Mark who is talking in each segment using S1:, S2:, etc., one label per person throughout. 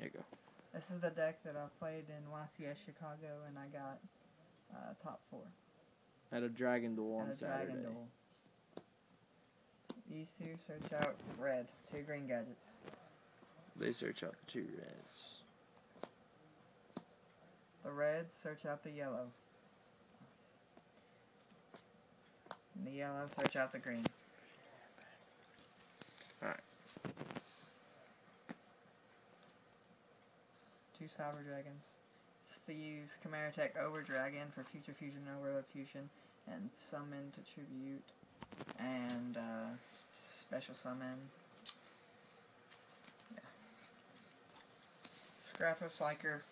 S1: Yeah, go.
S2: This is the deck that I played in YCS Chicago, and I got top 4.
S1: At a Dragon Duel on
S2: At a
S1: Saturday.
S2: Dragon Duel. These two search out red, 2 green gadgets.
S1: They search out the 2 reds.
S2: The reds search out the yellow. And the yellow search out the green.
S1: Alright.
S2: 2 Cyber Dragons. It's to use Chimera Tech Over Dragon for Future Fusion, Overload Fusion, and Summon to Tribute, and Special Summon. Yeah. Scrap a Cycler.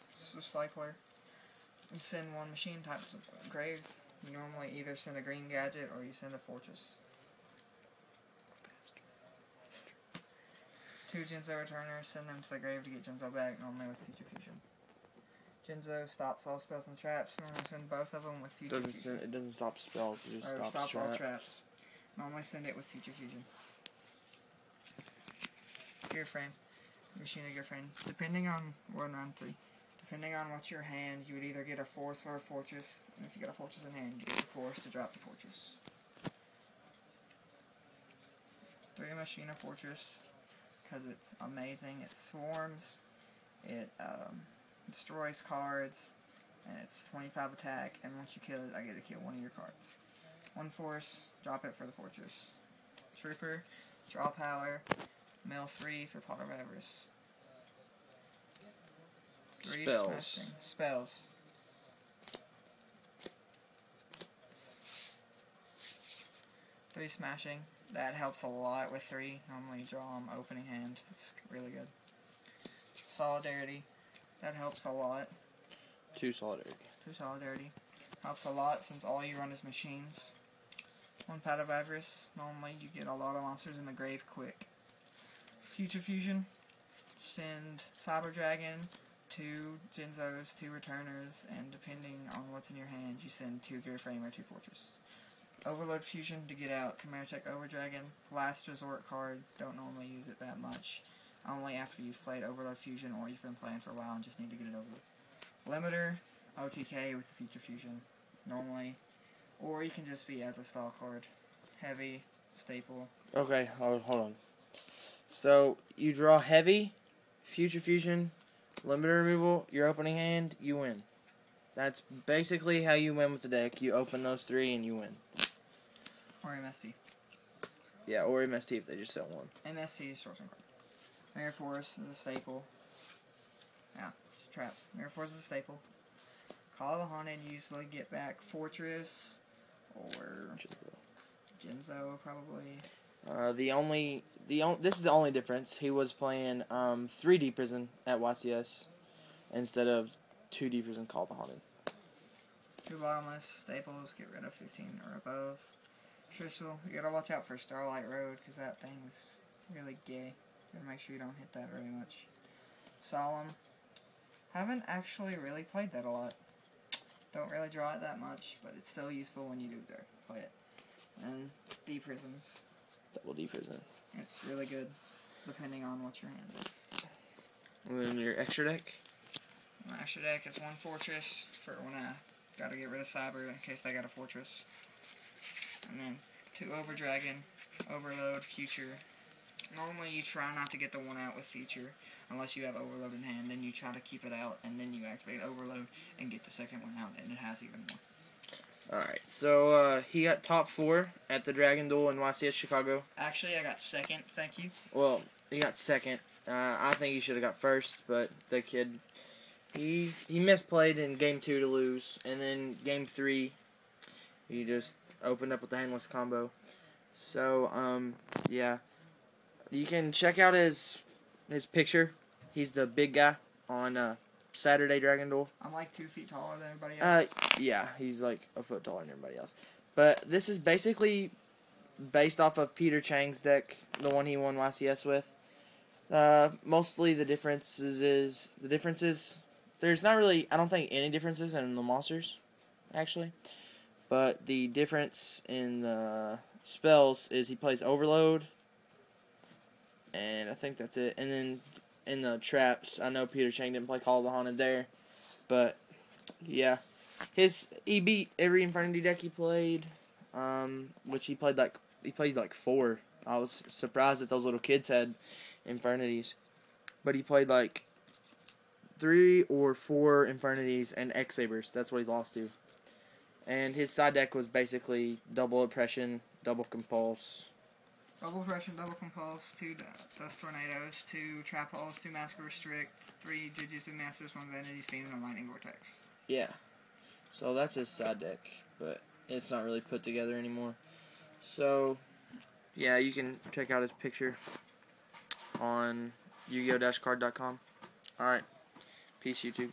S2: You send 1 machine type to the grave. You normally either send a green gadget or you send a fortress. 2 Jinzo Returners, send them to the grave to get Jinzo back, normally with Future Fusion. Jinzo stops all spells and traps, normally send both of them with Future Fusion.
S1: It doesn't stop spells, it just stops
S2: all traps. Normally send it with Future Fusion. Gear Frame. Machina Gear Frame. Depending on, we're on round 3. Depending on what's your hand, you would either get a force or a fortress, and if you got a fortress in hand, you get a force to drop the fortress. 3 Machina Fortress, because it's amazing. It swarms, it destroys cards, and it's 25 attack, and once you kill it, I get to kill 1 of your cards. 1 force, drop it for the fortress. Trooper, draw power, mill 3 for Pot of Avarice. 3
S1: Spells.
S2: smashing. Spells. 3 smashing. That helps a lot with 3. Normally draw them opening hand. It's really good. Solidarity. That helps a lot.
S1: 2 Solidarity.
S2: 2 Solidarity. Helps a lot since all you run is machines. 1 Pot of Avarice. Normally you get a lot of monsters in the grave quick. Future Fusion. Send Cyber Dragon, 2 Jinzos, 2 Returners, and depending on what's in your hand, you send 2 Gear Frame or 2 Fortress. Overload Fusion to get out Chimera Tech Over Dragon. Last resort card, don't normally use it that much. Only after you've played Overload Fusion or you've been playing for a while and just need to get it over with. Limiter, OTK with the Future Fusion, normally. Or you can just be as a stall card. Heavy, staple.
S1: Okay, hold on. So, you draw heavy, Future Fusion, limiter removal, your opening hand, you win. That's basically how you win with the deck. You open those 3 and you win.
S2: Or MST.
S1: Yeah, or MST if they just sell 1.
S2: MST is short-term card. Mirror Force is a staple. Yeah, just traps. Mirror Force is a staple. Call of the Haunted, usually get back Fortress or Jinzo probably.
S1: This is the only difference. He was playing 3D Prison at YCS instead of 2D Prison Call of the Haunted.
S2: 2 bottomless staples, get rid of 15 or above. Crystal, you gotta watch out for Starlight Road because that thing is really gay. Gotta make sure you don't hit that very much. Solemn, haven't actually really played that a lot. Don't really draw it that much, but it's still useful when you do play it. And D Prisons.
S1: Double D Prison.
S2: It's really good, depending on what your hand is.
S1: And then your extra deck?
S2: My extra deck is 1 Fortress for when I gotta get rid of Cyber in case they got a Fortress. And then 2 Over Dragon, Overload, Future. Normally you try not to get the 1 out with Future unless you have Overload in hand. Then you try to keep it out and then you activate Overload and get the second 1 out, and it has even more.
S1: Alright, so he got top 4 at the Dragon Duel in YCS Chicago.
S2: Actually, I got second, thank you.
S1: Well, he got second. I think he should have got first, but the kid, he misplayed in game 2 to lose, and then game 3, he just opened up with the handless combo. So, yeah. You can check out his picture. He's the big guy on Saturday Dragon Duel.
S2: I'm like 2 feet taller than everybody else.
S1: Yeah, he's like a foot taller than everybody else. But this is basically based off of Peter Chang's deck, the one he won YCS with. Mostly the differences there's not really, I don't think, any differences in the monsters, actually. But the difference in the spells is he plays Overload, and I think that's it. And then in the traps. I know Peter Chang didn't play Call of the Haunted there, but yeah, he beat every Infernity deck he played, which he played like 4. I was surprised that those little kids had Infernities, but he played like 3 or 4 Infernities and X-Sabers. That's what he lost to. And his side deck was basically double Oppression, double Compulse.
S2: Double Oppression, double Compulse, 2 Dust Tornadoes, 2 Trap Holes, 2 Massacre Restrict, 3 Jujutsu Masters, 1 Vanity's Fiend, and a Lightning Vortex.
S1: Yeah. So that's his side deck, but it's not really put together anymore. So, yeah, you can check out his picture on Yu-Gi-Oh! -card.com. Alright. Peace, YouTube.